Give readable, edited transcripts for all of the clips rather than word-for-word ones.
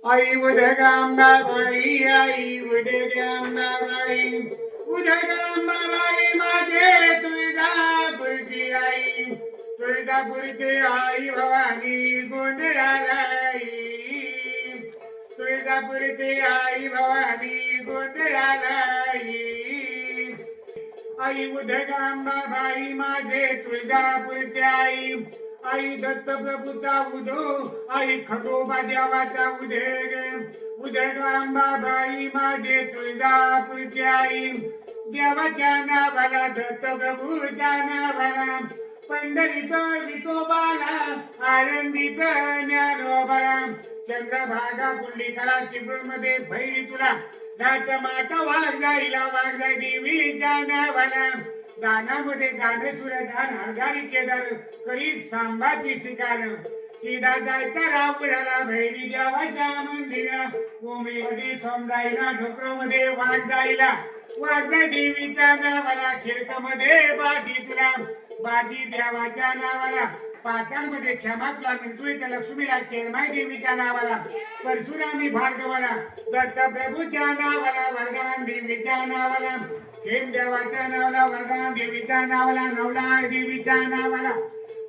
आई उदगांबाबाई आई उदगांबाबाई उदगांबाबाई माझे तुळजापूरची आई तुळजापूरची आई भवानी गोंधळालाई तुळजापूरची आई भवानी गोंधळालाई आई उदगांबाबाई माझे तुळजापूरची आई आई दत्त प्रभूचा उदो आई खंडोबा देवाचा उदेग उदगांबाबाई माझे तुळजापूरची आई देवाच्या नावाला दत्त प्रभूच्या नावाला पंढरीत विठोबाला आनंदीत ज्ञानोबाला चंद्रभागा पुंडलिकाला चिपळूणमध्ये भैरी तुला घाट माता वाघ जाईला वाघ जाई देवीच्या नावाला दानामध्ये दानेश्वर दान हरदारी केदार करी सांबाची शिकार सीधा जायचा रावळाला भैरी देवाच्या मंदिरा कोंबडीमध्ये सोम जाईला ढोकरामध्ये वाघ जाईला वाघ जाई देवीच्या नावाला खिरकामध्ये बाजी तुला बाजी देवाच्या नावाला पाचांमध्ये क्षमा तुला मिळतोय लक्ष्मीला केरमाई देवीच्या नावाला परशुरामी भार्गवाला दत्त प्रभूच्या नावाला वरदान देवीच्या नावाला हेम देवाच्या नावाला वरदान देवीच्या नावाला नवला देवीच्या नावाला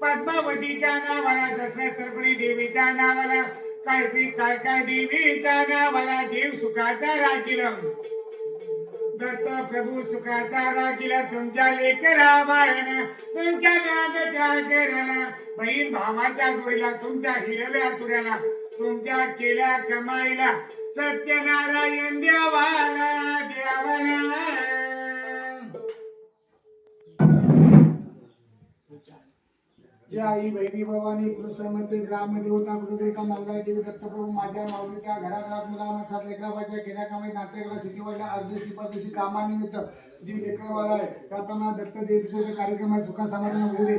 पद्मावतीच्या नावाला दसरा सरपरी देवीच्या नावाला काय श्री काय काय देवीच्या नावाला देव सुखाचा राखील दत्त प्रभू सुखाचा राखील तुमच्या लेकरा बाळानं तुमच्या नादाच्या कराला बहीण भावाच्या जोडीला तुमच्या हिरव्या तुऱ्याला तुमच्या केल्या कमाईला सत्यनारायण देवाला देवाला जय आई भैरी भवानी कृष्णमध्ये ग्राम देवता गुरुदेवता नवलाई देवी दत्तप्रभू माझ्या माऊलीच्या घराघरात मुलांना सात लेकराबाच्या केल्या कामाई नातेवाईकाला सिटीवाडला अर्धशी परदेशी कामानिमित्त जी लेकरवाळा आहे त्याप्रमाणे दत्त जयंतीचे कार्यक्रम आहे सुखा समाधान होऊ दे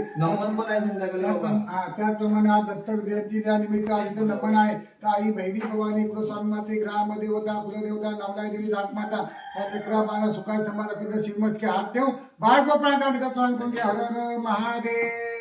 त्याचप्रमाणे आज दत्तक जयंतीच्या निमित्त आज इथे नमन आहे तर आई भैरी भवानी कृष्णमध्ये ग्राम देवता कुलदेवता नवलाई देवी जातमाता या लेकराबाळा सुखा समाधान श्रीमस्के हात ठेव बाळ गोपाळाचा हर हर महादेव